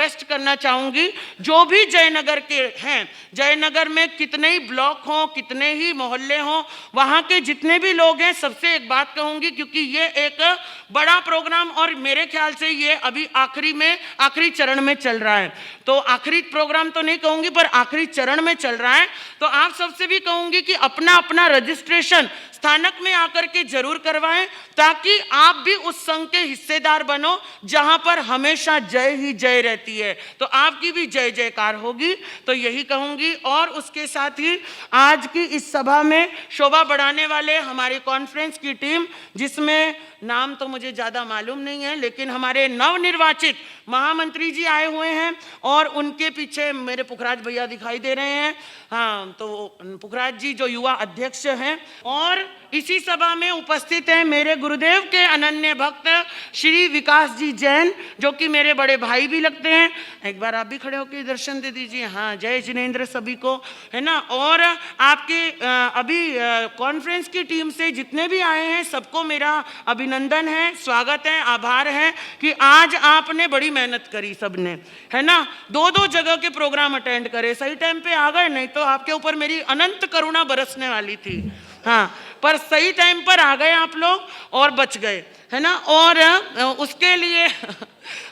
Request करना चाहूँगी, जो भी जयनगर के हैं, जयनगर में कितने ही ब्लॉक हों, कितने ही मोहल्ले हों, वहाँ के जितने भी लोग हैं, सबसे एक बात कहूँगी, क्योंकि ये एक बड़ा प्रोग्राम और मेरे ख्याल से ये अभी आखिरी चरण में चल रहा है। तो आखिरी प्रोग्राम तो नहीं कहूँगी, पर आखिरी चरण में चल रहा है। तो आप सबसे भी कहूँगी कि अपना अपना रजिस्ट्रेशन स्थानक में आकर के जरूर करवाएं, ताकि आप भी उस संघ के हिस्सेदार बनो जहां पर हमेशा जय ही जय रहती है। तो आपकी भी जय जयकार होगी। तो यही कहूंगी। और उसके साथ ही आज की इस सभा में शोभा बढ़ाने वाले हमारी कॉन्फ्रेंस की टीम, जिसमें नाम तो मुझे ज़्यादा मालूम नहीं है, लेकिन हमारे नवनिर्वाचित महामंत्री जी आए हुए हैं और उनके पीछे मेरे पुखराज भैया दिखाई दे रहे हैं। हाँ, तो पुखराज जी जो युवा अध्यक्ष हैं, और इसी सभा में उपस्थित हैं मेरे गुरुदेव के अनन्य भक्त श्री विकास जी जैन, जो कि मेरे बड़े भाई भी लगते हैं। एक बार आप भी खड़े होकर दर्शन दे दीजिए। हाँ, जय जिनेंद्र सभी को, है ना। और आपके अभी कॉन्फ्रेंस की टीम से जितने भी आए हैं, सबको मेरा अभिनंदन है, स्वागत है, आभार है कि आज आपने बड़ी मेहनत करी सबने, है ना। दो जगह के प्रोग्राम अटेंड करे, सही टाइम पे आ गए, नहीं तो आपके ऊपर मेरी अनंत करुणा बरसने वाली थी। हाँ, पर सही टाइम पर आ गए आप लोग और बच गए, है ना। और उसके लिए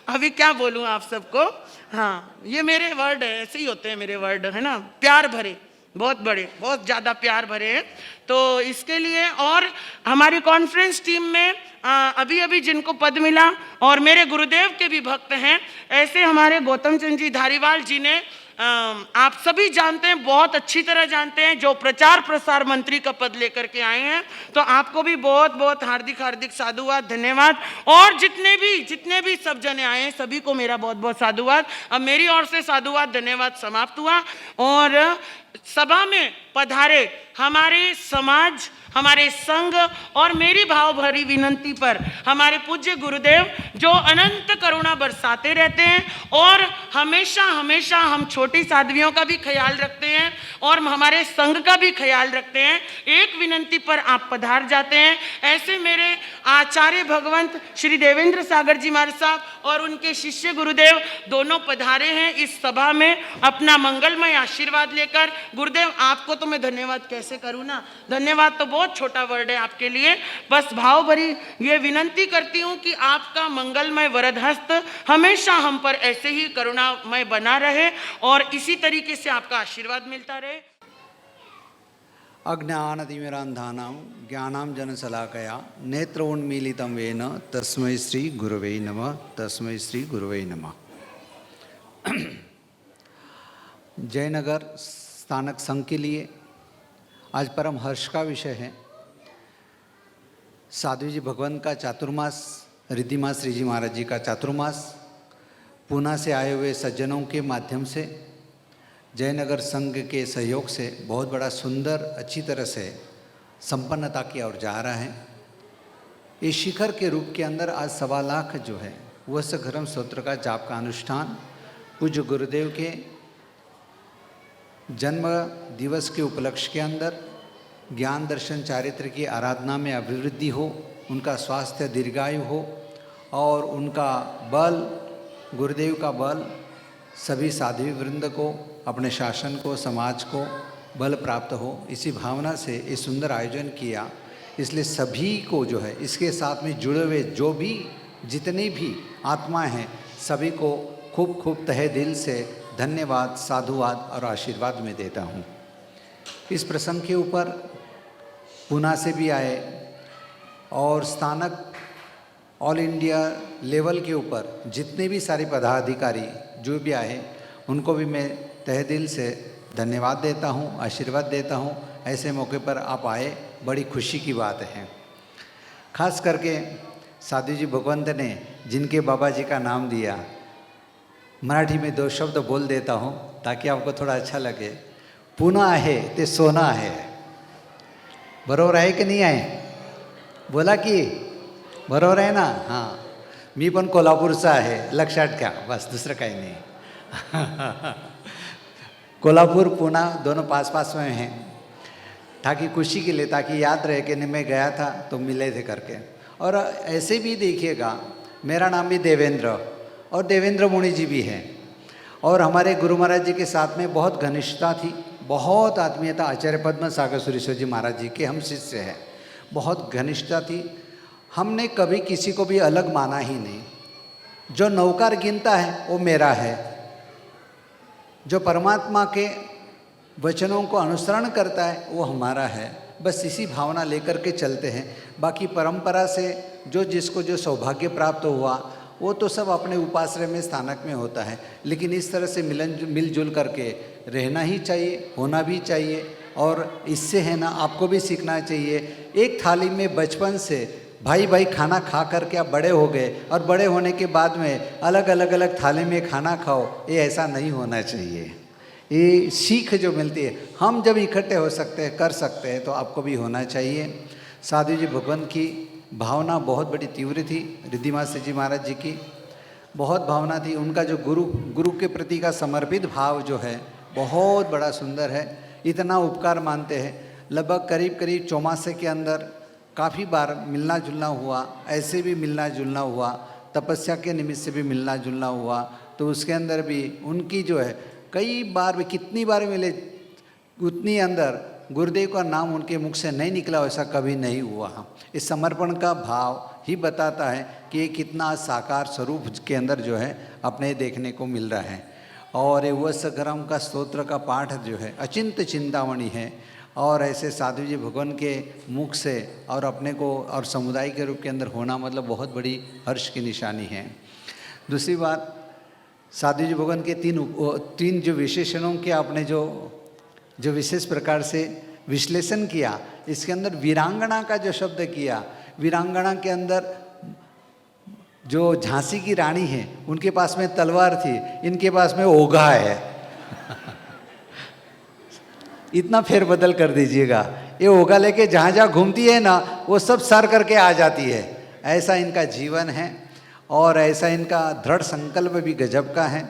अभी क्या बोलूं आप सबको। हाँ, ये मेरे वर्ड है, ऐसे ही होते हैं मेरे वर्ड, है ना, प्यार भरे, बहुत बड़े, बहुत ज़्यादा प्यार भरे हैं। तो इसके लिए, और हमारी कॉन्फ्रेंस टीम में अभी अभी जिनको पद मिला और मेरे गुरुदेव के भी भक्त हैं, ऐसे हमारे गौतम चंद जी धारीवाल जी ने, आप सभी जानते हैं, बहुत अच्छी तरह जानते हैं, जो प्रचार प्रसार मंत्री का पद लेकर के आए हैं। तो आपको भी बहुत बहुत हार्दिक साधुवाद, धन्यवाद। और जितने भी सब जने आए हैं, सभी को मेरा बहुत बहुत साधुवाद। अब मेरी ओर से साधुवाद धन्यवाद समाप्त हुआ। और सभा में पधारे हमारे समाज, हमारे संघ और मेरी भाव भरी विनंती पर हमारे पूज्य गुरुदेव, जो अनंत करुणा बरसाते रहते हैं और हमेशा हमेशा हम छोटी साध्वियों का भी ख्याल रखते हैं और हमारे संघ का भी ख्याल रखते हैं, एक विनंती पर आप पधार जाते हैं। ऐसे मेरे आचार्य भगवंत श्री देवेंद्र सागर जी महाराज साहब और उनके शिष्य गुरुदेव दोनों पधारे हैं इस सभा में अपना मंगलमय आशीर्वाद लेकर। गुरुदेव, आपको तो मैं धन्यवाद कैसे करूँ ना, धन्यवाद तो बहुत छोटा वर्ड है आपके लिए। बस भाव भरी ये विनंती करती हूँ कि आपका मंगलमय वरद हस्त हमेशा हम पर ऐसे ही करुणामय बना रहे और इसी तरीके से आपका आशीर्वाद मिलता रहे। अज्ञानतिमिरान्धानां ज्ञानां जनशलाकया नेत्रोन्मीलितं येन तस्मै श्री गुरवे नमः, तस्मै श्री गुरवे नमः। जयनगर स्थानक संघ के लिए आज परम हर्ष का विषय है। साध्वी जी भगवंत का चातुर्मास, रिद्धिमा श्री जी महाराज जी का चातुर्मास, पूना से आए हुए सज्जनों के माध्यम से, जयनगर संघ के सहयोग से बहुत बड़ा सुंदर अच्छी तरह से संपन्नता की ओर जा रहा है। इस शिखर के रूप के अंदर आज 1.25 लाख जो है वह सघरम स्तोत्र का जाप का अनुष्ठान पूज्य गुरुदेव के जन्म दिवस के उपलक्ष्य के अंदर ज्ञान दर्शन चारित्र की आराधना में अभिवृद्धि हो, उनका स्वास्थ्य दीर्घायु हो और उनका बल, गुरुदेव का बल सभी साध्वी वृंद को, अपने शासन को, समाज को बल प्राप्त हो, इसी भावना से ये सुंदर आयोजन किया। इसलिए सभी को जो है इसके साथ में जुड़े हुए जो भी जितनी भी आत्माएं हैं, सभी को खूब खूब तहे दिल से धन्यवाद, साधुवाद और आशीर्वाद में देता हूँ। इस प्रसंग के ऊपर पूना से भी आए और स्थानक ऑल इंडिया लेवल के ऊपर जितने भी सारे पदाधिकारी जो भी आए, उनको भी मैं तहे दिल से धन्यवाद देता हूँ, आशीर्वाद देता हूँ। ऐसे मौके पर आप आए, बड़ी खुशी की बात है। खास करके साधु जी भगवंत ने जिनके बाबा जी का नाम दिया, मराठी में 2 शब्द बोल देता हूँ ताकि आपको थोड़ा अच्छा लगे। पुणा आहे ते सोना आहे, बरोबर आहे की नहीं आहे? बोला की बरोबर आहे ना? हां, मी पण कोल्हापूरचा आहे, लक्षात घ्या, बस दुसरं काही नहीं। कोल्हापुर पुणा दोनों पास पास में हैं, ताकि खुशी के लिए, ताकि याद रहे कि मैं गया था तो मिले थे करके। और ऐसे भी देखिएगा, मेरा नाम भी देवेंद्र और देवेंद्र मुनि जी भी हैं, और हमारे गुरु महाराज जी के साथ में बहुत घनिष्ठता थी, बहुत आत्मीयता। आचार्य पद्म सागर सुरेश्वर जी महाराज जी के हम शिष्य हैं, बहुत घनिष्ठता थी। हमने कभी किसी को भी अलग माना ही नहीं। जो नौकर गिनता है वो मेरा है, जो परमात्मा के वचनों को अनुसरण करता है वो हमारा है। बस इसी भावना लेकर के चलते हैं। बाकी परंपरा से जो जिसको जो सौभाग्य प्राप्त हुआ वो तो सब अपने उपाश्रय में स्थानक में होता है, लेकिन इस तरह से मिलजुल करके रहना ही चाहिए, होना भी चाहिए। और इससे है ना आपको भी सीखना चाहिए। एक थाली में बचपन से भाई भाई खाना खा करके आप बड़े हो गए और बड़े होने के बाद में अलग अलग थाली में खाना खाओ, ये ऐसा नहीं होना चाहिए। ये सीख जो मिलती है, हम जब इकट्ठे हो सकते हैं, कर सकते हैं, तो आपको भी होना चाहिए। साधु जी भगवान की भावना बहुत बड़ी तीव्र थी। रिद्धिमा सिंह जी महाराज जी की बहुत भावना थी। उनका जो गुरु के प्रति का समर्पित भाव जो है बहुत बड़ा सुंदर है। इतना उपकार मानते हैं। लगभग करीब चौमासे के अंदर काफ़ी बार मिलना जुलना हुआ, ऐसे भी मिलना जुलना हुआ, तपस्या के निमित्त से भी मिलना जुलना हुआ। तो उसके अंदर भी उनकी जो है कई बार भी कितनी बार मिले, उतनी अंदर गुरुदेव का नाम उनके मुख से नहीं निकला, वैसा कभी नहीं हुआ। इस समर्पण का भाव ही बताता है कि ये कितना साकार स्वरूप के अंदर जो है अपने देखने को मिल रहा है। और ये वत्सगरम का स्तोत्र का पाठ जो है अचिंत चिंतामणि है। और ऐसे साधु जी भगवान के मुख से और अपने को और समुदाय के रूप के अंदर होना मतलब बहुत बड़ी हर्ष की निशानी है। दूसरी बात, साधु जी भगवान के तीन जो विशेषणों के आपने जो विशेष प्रकार से विश्लेषण किया, इसके अंदर वीरांगना का जो शब्द किया, वीरांगना के अंदर जो झांसी की रानी है उनके पास में तलवार थी, इनके पास में ओघा है। इतना फेरबदल कर दीजिएगा। ये ओघा लेके जहाँ जहाँ घूमती है ना वो सब सर करके आ जाती है। ऐसा इनका जीवन है और ऐसा इनका दृढ़ संकल्प भी गजब का है।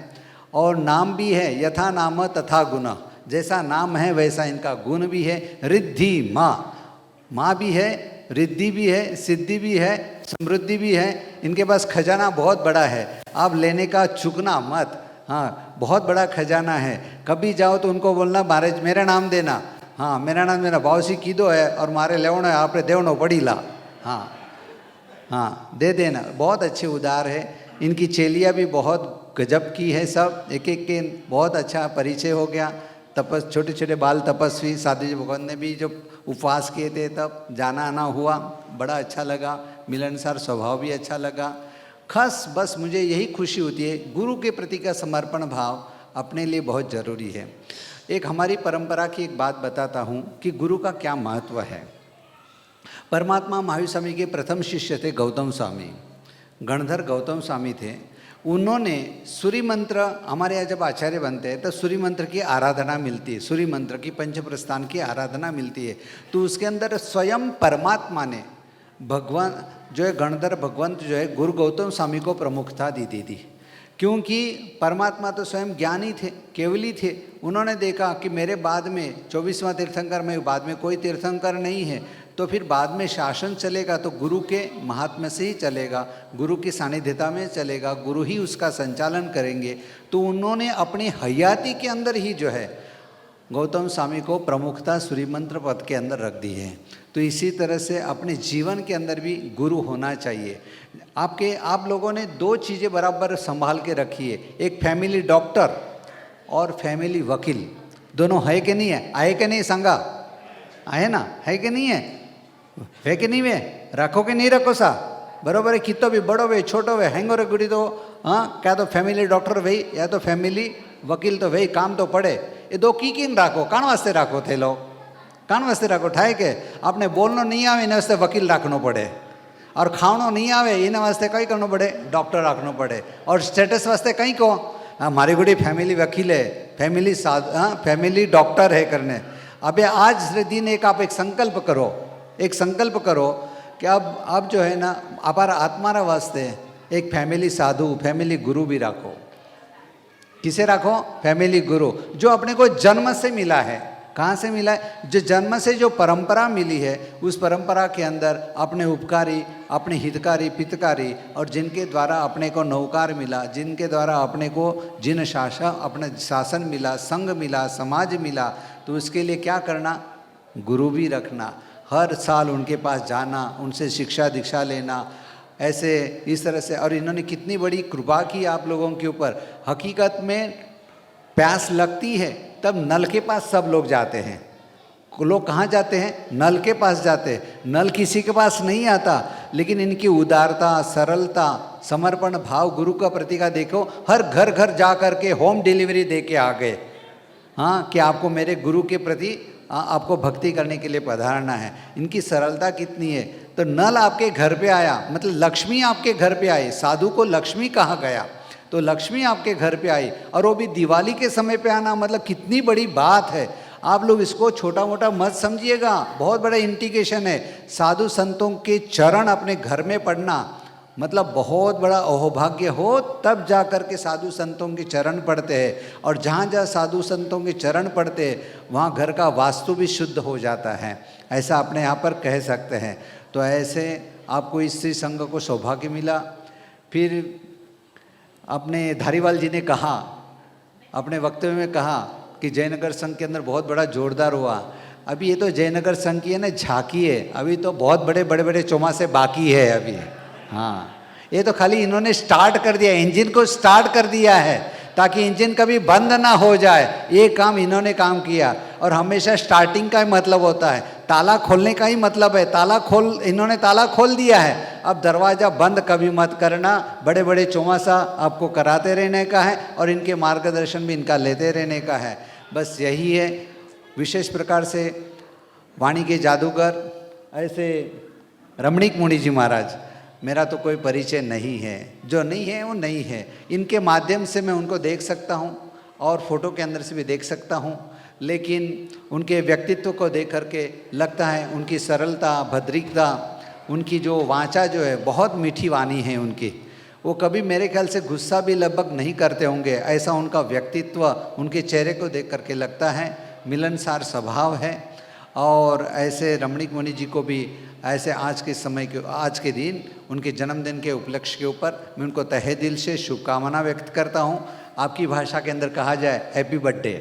और नाम भी है यथा नाम तथा गुण, जैसा नाम है वैसा इनका गुण भी है। रिद्धि माँ भी है, रिद्धि भी है, सिद्धि भी है, समृद्धि भी है। इनके पास खजाना बहुत बड़ा है, आप लेने का चूकना मत। हाँ, बहुत बड़ा खजाना है। कभी जाओ तो उनको बोलना महाराज मेरा नाम देना, हाँ मेरा नाम देना, भावसी कीधो है और मारे लेवनो है, आपने देवनो पड़ी ला, हाँ दे देना। बहुत अच्छे उदार है। इनकी चेलियाँ भी बहुत गजब की है, सब एक एक के बहुत अच्छा परिचय हो गया। छोटे छोटे बाल तपस्वी साधु जी भगवान ने भी जो उपवास किए थे तब जाना आना हुआ, बड़ा अच्छा लगा। मिलनसार स्वभाव भी अच्छा लगा। खास बस मुझे यही खुशी होती है, गुरु के प्रति का समर्पण भाव अपने लिए बहुत ज़रूरी है। एक हमारी परंपरा की एक बात बताता हूँ कि गुरु का क्या महत्व है। परमात्मा महावीर स्वामी के प्रथम शिष्य थे गौतम स्वामी, गणधर गौतम स्वामी थे। उन्होंने सूर्य मंत्र, हमारे यहाँ जब आचार्य बनते हैं तो सूर्य मंत्र की आराधना मिलती है, सूर्य मंत्र की पंचप्रस्थान की आराधना मिलती है। तो उसके अंदर स्वयं परमात्मा ने भगवान जो है गणधर भगवंत जो है गुरु गौतम स्वामी को प्रमुखता दी थी। क्योंकि परमात्मा तो स्वयं ज्ञानी थे, केवली थे। उन्होंने देखा कि मेरे बाद में 24वां तीर्थंकर में, बाद में कोई तीर्थंकर नहीं है, तो फिर बाद में शासन चलेगा तो गुरु के महात्म्य से ही चलेगा, गुरु की सानिध्यता में चलेगा, गुरु ही उसका संचालन करेंगे। तो उन्होंने अपनी हयाती के अंदर ही जो है गौतम स्वामी को प्रमुखता सूर्य मंत्र पद के अंदर रख दी है। तो इसी तरह से अपने जीवन के अंदर भी गुरु होना चाहिए। आप लोगों ने दो चीज़ें बराबर संभाल के रखी है, एक फैमिली डॉक्टर और फैमिली वकील। दोनों है कि नहीं है? आए कि नहीं? संगा आए ना? है कि नहीं है कि नहीं? वे रखो कि नहीं रखो सा? बरोबर है। कितो भी बड़ो वे छोटो वे हैंगो रे गुड़ी तो हाँ, क्या तो फैमिली डॉक्टर भाई या तो फैमिली वकील तो भाई काम तो पड़े। ये दो किन राखो, कान वास्ते राखो थे लोग, कान वास्ते राखो ठाए के आपने बोलनो नहीं आवे इन्हें वास्ते वकील राखनो पड़े, और खावनो नहीं आवे इन्हें वास्ते कई करनो पड़े, डॉक्टर राखनो पड़े, और स्टेटस वास्ते कई को हमारी गुड़ी फैमिली वकील है, फैमिली फैमिली डॉक्टर है करने। अब आज दिन एक आप एक संकल्प करो कि अब जो है ना अपारा आत्मारा वास्ते एक फैमिली साधु, फैमिली गुरु भी राखो। किसे राखो? फैमिली गुरु, जो अपने को जन्म से मिला है, कहाँ से मिला है? जो जन्म से जो परंपरा मिली है, उस परंपरा के अंदर अपने उपकारी, अपने हितकारी, पितकारी, और जिनके द्वारा अपने को नौकार मिला, जिनके द्वारा अपने को जिन शासन, अपने शासन मिला, संघ मिला, समाज मिला, तो उसके लिए क्या करना? गुरु भी रखना, हर साल उनके पास जाना, उनसे शिक्षा दीक्षा लेना, ऐसे इस तरह से। और इन्होंने कितनी बड़ी कृपा की आप लोगों के ऊपर। हकीकत में प्यास लगती है तब नल के पास सब लोग जाते हैं। लोग कहाँ जाते हैं? नल के पास जाते हैं। नल किसी के पास नहीं आता, लेकिन इनकी उदारता, सरलता, समर्पण भाव गुरु का प्रति का देखो, हर घर घर जा कर के होम डिलीवरी दे के आ गए। हाँ, कि आपको मेरे गुरु के प्रति आपको भक्ति करने के लिए पधारना है। इनकी सरलता कितनी है। तो नल आपके घर पे आया, मतलब लक्ष्मी आपके घर पे आई। साधु को लक्ष्मी कहा गया, तो लक्ष्मी आपके घर पे आई, और वो भी दिवाली के समय पे आना, मतलब कितनी बड़ी बात है। आप लोग इसको छोटा मोटा मत समझिएगा, बहुत बड़ा इंडिकेशन है। साधु संतों के चरण अपने घर में पढ़ना मतलब बहुत बड़ा अहोभाग्य हो, तब जा कर के साधु संतों के चरण पढ़ते हैं। और जहाँ जहाँ साधु संतों के चरण पढ़ते हैं, वहाँ घर का वास्तु भी शुद्ध हो जाता है, ऐसा अपने यहाँ पर कह सकते हैं। तो ऐसे आपको इस संघ को सौभाग्य मिला। फिर अपने धारीवाल जी ने कहा, अपने वक्तव्य में कहा कि जयनगर संघ के अंदर बहुत बड़ा जोरदार हुआ। अभी ये तो जयनगर संघ की है ना झांकी है, अभी तो बहुत बड़े बड़े बड़े चौमासे बाकी है अभी। हाँ, ये तो खाली इन्होंने स्टार्ट कर दिया, इंजन को स्टार्ट कर दिया है, ताकि इंजन कभी बंद ना हो जाए। ये काम इन्होंने काम किया। और हमेशा स्टार्टिंग का ही मतलब होता है, ताला खोलने का ही मतलब है। इन्होंने ताला खोल दिया है, अब दरवाज़ा बंद कभी मत करना। बड़े बड़े चौमासा आपको कराते रहने का है, और इनके मार्गदर्शन भी इनका लेते रहने का है। बस यही है। विशेष प्रकार से वाणी के जादूगर ऐसे रमणीक मुनि जी महाराज, मेरा तो कोई परिचय नहीं है, जो नहीं है वो नहीं है। इनके माध्यम से मैं उनको देख सकता हूँ, और फोटो के अंदर से भी देख सकता हूँ, लेकिन उनके व्यक्तित्व को देख करके लगता है उनकी सरलता, भद्रिकता, उनकी जो वाचा जो है, बहुत मीठी वाणी है उनकी। वो कभी मेरे ख्याल से गुस्सा भी लगभग नहीं करते होंगे, ऐसा उनका व्यक्तित्व उनके चेहरे को देख करके लगता है। मिलनसार स्वभाव है। और ऐसे रमणीक मुनि जी को भी ऐसे आज के दिन उनके जन्मदिन के उपलक्ष्य के ऊपर मैं उनको तहे दिल से शुभकामना व्यक्त करता हूँ। आपकी भाषा के अंदर कहा जाए हैप्पी बर्थडे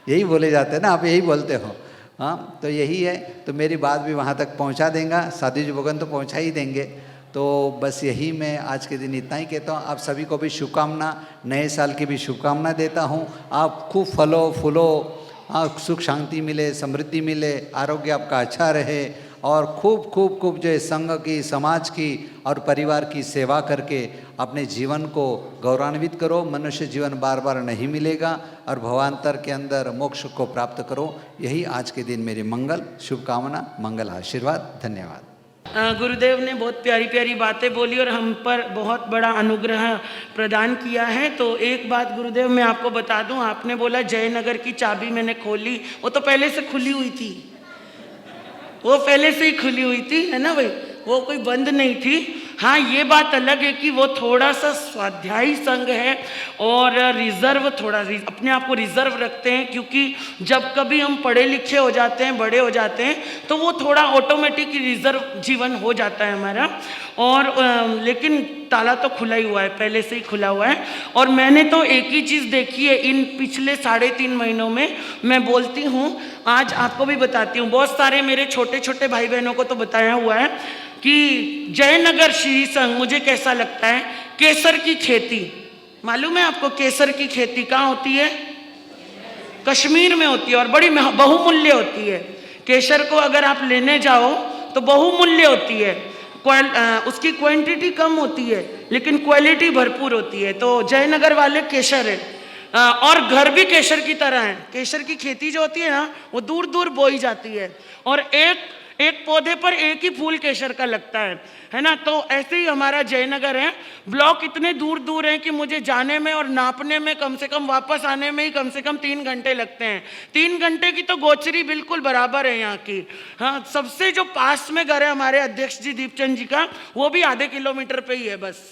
यही बोले जाते हैं ना, आप यही बोलते हो। हाँ, तो यही है। तो मेरी बात भी वहाँ तक पहुँचा देगा, साधु जी भगवान तो पहुँचा ही देंगे। तो बस यही मैं आज के दिन इतना ही कहता हूँ। आप सभी को भी शुभकामना, नए साल की भी शुभकामना देता हूँ। आप खूब फलो फूलो, सुख शांति मिले, समृद्धि मिले, आरोग्य आपका अच्छा रहे, और खूब खूब खूब जो है संघ की, समाज की और परिवार की सेवा करके अपने जीवन को गौरवान्वित करो। मनुष्य जीवन बार बार नहीं मिलेगा, और भवांतर के अंदर मोक्ष को प्राप्त करो। यही आज के दिन मेरी मंगल शुभकामना, मंगल आशीर्वाद। धन्यवाद। गुरुदेव ने बहुत प्यारी प्यारी बातें बोली और हम पर बहुत बड़ा अनुग्रह प्रदान किया है। तो एक बात गुरुदेव मैं आपको बता दूं, आपने बोला जयनगर की चाबी मैंने खोली, वो तो पहले से खुली हुई थी, वो पहले से ही खुली हुई थी, है ना भाई, वो कोई बंद नहीं थी। हाँ, ये बात अलग है कि वो थोड़ा सा स्वाध्यायी संघ है और रिजर्व, थोड़ा अपने आप को रिजर्व रखते हैं, क्योंकि जब कभी हम पढ़े लिखे हो जाते हैं, बड़े हो जाते हैं, तो वो थोड़ा ऑटोमेटिक रिजर्व जीवन हो जाता है हमारा। और लेकिन ताला तो खुला ही हुआ है, पहले से ही खुला हुआ है। और मैंने तो एक ही चीज़ देखी है इन पिछले 3.5 महीनों में, मैं बोलती हूँ, आज आपको भी बताती हूँ, बहुत सारे मेरे छोटे छोटे भाई बहनों को तो बताया हुआ है कि जयनगर श्री संघ मुझे कैसा लगता है। केसर की खेती, मालूम है आपको केसर की खेती कहाँ होती है? कश्मीर में होती है, और बड़ी बहुमूल्य होती है। केसर को अगर आप लेने जाओ तो बहुमूल्य होती है। उसकी क्वांटिटी कम होती है, लेकिन क्वालिटी भरपूर होती है। तो जयनगर वाले केसर है, और घर भी केसर की तरह है। केसर की खेती जो होती है ना, वो दूर दूर बोई जाती है, और एक पौधे पर एक ही फूल केसर का लगता है ना। तो ऐसे ही हमारा जयनगर है। ब्लॉक इतने दूर दूर हैं कि मुझे जाने में और नापने में कम से कम, वापस आने में ही कम से कम 3 घंटे लगते हैं। 3 घंटे की तो गोचरी बिल्कुल बराबर है यहाँ की। हाँ, सबसे जो पास में घर है हमारे अध्यक्ष जी दीपचंद जी का, वो भी आधे किलोमीटर पे ही है बस।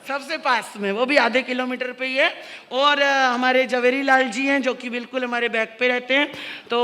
सबसे पास में, वो भी आधे किलोमीटर पे ही है। और हमारे जवेरी लाल जी हैं जो कि बिल्कुल हमारे बैक पे रहते हैं। तो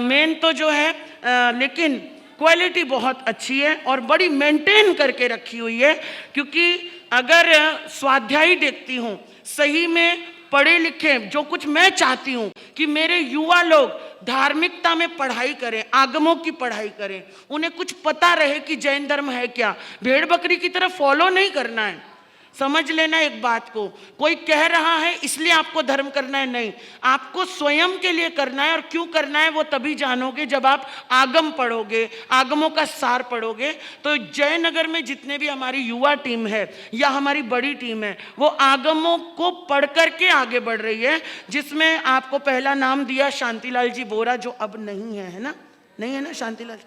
मेन तो जो है लेकिन क्वालिटी बहुत अच्छी है और बड़ी मेंटेन करके रखी हुई है। क्योंकि अगर स्वाध्यायी देखती हूँ, सही में पढ़े लिखे, जो कुछ मैं चाहती हूँ कि मेरे युवा लोग धार्मिकता में पढ़ाई करें, आगमों की पढ़ाई करें, उन्हें कुछ पता रहे कि जैन धर्म है क्या। भेड़ बकरी की तरह फॉलो नहीं करना है। समझ लेना एक बात को, कोई कह रहा है इसलिए आपको धर्म करना है, नहीं, आपको स्वयं के लिए करना है। और क्यों करना है वो तभी जानोगे जब आप आगम पढ़ोगे, आगमों का सार पढ़ोगे। तो जयनगर में जितने भी हमारी युवा टीम है या हमारी बड़ी टीम है, वो आगमों को पढ़ करके आगे बढ़ रही है। जिसमें आपको पहला नाम दिया शांतिलाल जी बोरा, जो अब नहीं है ना, नहीं है ना शांतिलाल?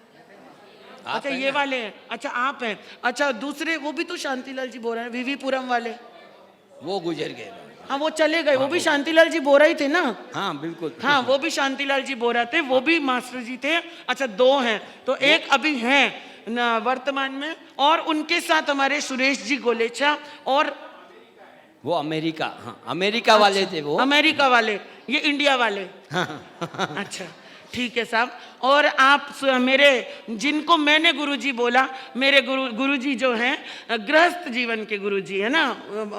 अच्छा ये वाले हैं, अच्छा आप हैं। अच्छा दूसरे वो भी तो शांतिलाल जी बोरा है, वीवीपुरम वाले, वो गुजर गए। हाँ वो चले गए, वो भी शांतिलाल जी बोरा ही थे ना? हाँ बिल्कुल, हाँ वो भी शांतिलाल जी बोरा थे, वो भी मास्टर जी थे। अच्छा दो हैं, तो एक अभी हैं वर्तमान में, और उनके साथ हमारे सुरेश जी गोलेचा, और वो अमेरिका, हाँ अमेरिका वाले थे वो। अमेरिका वाले, ये इंडिया वाले। अच्छा ठीक है साहब। और आप मेरे, जिनको मैंने गुरुजी बोला, मेरे गुरुजी जो हैं गृहस्थ जीवन के गुरुजी है ना,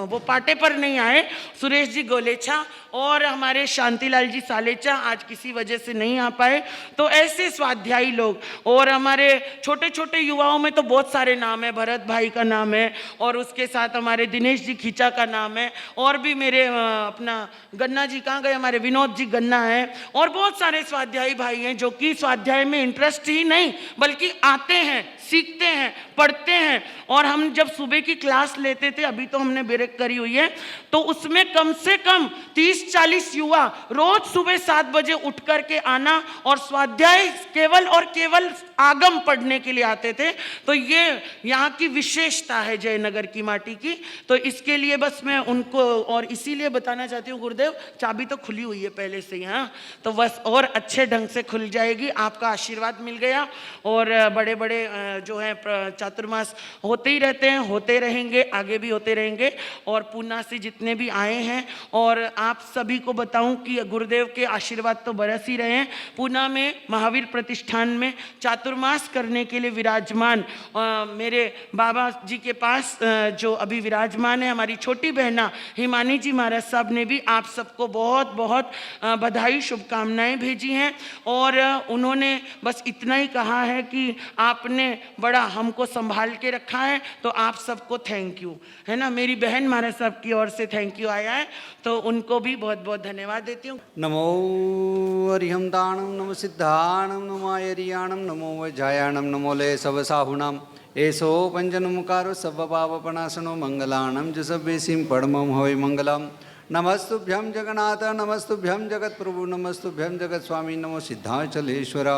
वो पाटे पर नहीं आए, सुरेश जी गोलेचा और हमारे शांतिलाल जी सालेचा आज किसी वजह से नहीं आ पाए। तो ऐसे स्वाध्यायी लोग, और हमारे छोटे छोटे युवाओं में तो बहुत सारे नाम है, भरत भाई का नाम है, और उसके साथ हमारे दिनेश जी खींचा का नाम है, और भी मेरे अपना गन्ना जी कहाँ गए, हमारे विनोद जी गन्ना है, और बहुत सारे स्वाध्यायी भाई हैं जो कि स्वाध्याय में इंटरेस्ट ही नहीं बल्कि आते हैं, सीखते हैं, पढ़ते हैं। और हम जब सुबह की क्लास लेते थे, अभी तो हमने ब्रेक करी हुई है, तो उसमें कम से कम 30-40 युवा रोज सुबह 7 बजे उठ करके आना और स्वाध्याय केवल और केवल आगम पढ़ने के लिए आते थे। तो ये यहाँ की विशेषता है जयनगर की माटी की। तो इसके लिए बस मैं उनको और इसीलिए बताना चाहती हूँ, गुरुदेव चाबी तो खुली हुई है पहले से ही, हाँ तो बस और अच्छे ढंग से खुल जाएगी। आपका आशीर्वाद मिल गया, और बड़े बड़े जो है चातुर्मास होते ही रहते हैं, होते रहेंगे, आगे भी होते रहेंगे। और पूना से जितने भी आए हैं, और आप सभी को बताऊं कि गुरुदेव के आशीर्वाद तो बरस ही रहे हैं। पूना में महावीर प्रतिष्ठान में चातुर्मास करने के लिए विराजमान मेरे बाबा जी के पास जो अभी विराजमान है, हमारी छोटी बहना हिमानी जी महाराज साहब ने भी आप सबको बहुत बहुत बधाई, शुभकामनाएं भेजी हैं। और उन्होंने बस इतना ही कहा है कि आपने बड़ा हमको संभाल के रखा है, तो आप सबको थैंक यू, है ना। मेरी बहन महाराज साहब की ओर से थैंक यू आया है, तो उनको भी बहुत बहुत धन्यवाद देती हूँ। नमो हरिहम दानम, नमो सिद्धाणम, नमो आयरियाणम, नमो वज्रायाणम, नमो लय सवसाहुणाम, एसो पंचनमुकारो सर्वपापनाशनो मंगलाणम जसवेसिं परमं हवै मंगलम। नमस्तुभ्यं जगन्नाथ, नमस्तुभ्यं जगत्प्रभु, नमस्तुभ्यं जगत्स्वामी, नमो सिद्धाचलेश्वर।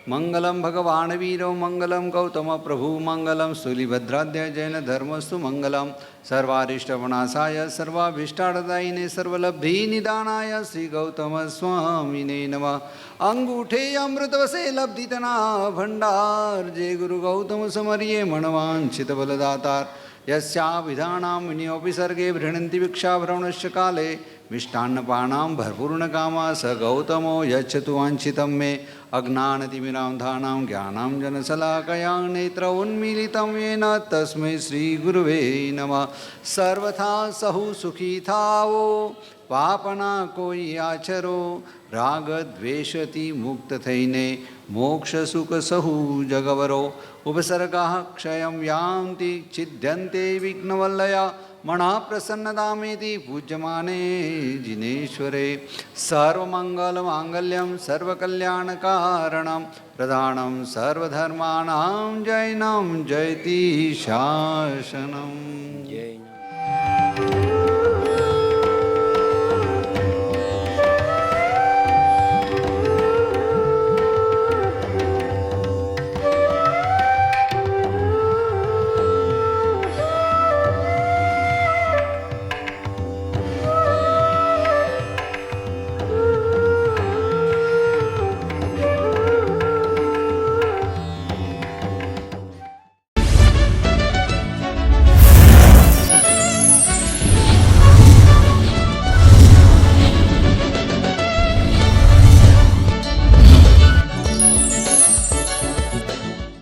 मंगलम भगवान वीरो, मंगलम गौतम प्रभु, मंगलम स्थूलिभद्राध्याय जैन धर्मस्तु, मंगलम सर्वारिष्टवनाशाय सर्वाभीष्टार्थदायिने सर्वलब्धि निदानाय श्री गौतम स्वामिने नमः। अंगूठे अमृतवसे लब्धितना भंडार, जय गुरु गौतम समरिये मनवांछित बलदातार। यस्याभिधानां विनियोऽपि सर्गे गृह्णन्ति भिक्षाभ्रमणस्य काले, मिष्टान्नपानां भरपूर्णकामा स गौतमो यच्छतु वाञ्छितं मे। अज्ञानतिमिरान्धानां ज्ञानाञ्जनशलाकया नेत्रोन्मीलितं येन तस्मै श्रीगुरुवे नमः। सर्वथा सहु सुखी थावो, पापना कोई आचरो, राग द्वेषति मुक्त थईने, मोक्ष सुख सहु जगवरो। उपसर्गाः क्षयं यान्ति छिद्यन्ते विघ्नवल्लया, मना प्रसन्नदामेति पूज्यमाने जिनेश्वरे। सर्वमङ्गलमाङ्गल्यं सर्वकल्याणकारणं, प्रधानं सर्वधर्माणां जैनं जयति शासनम्। जय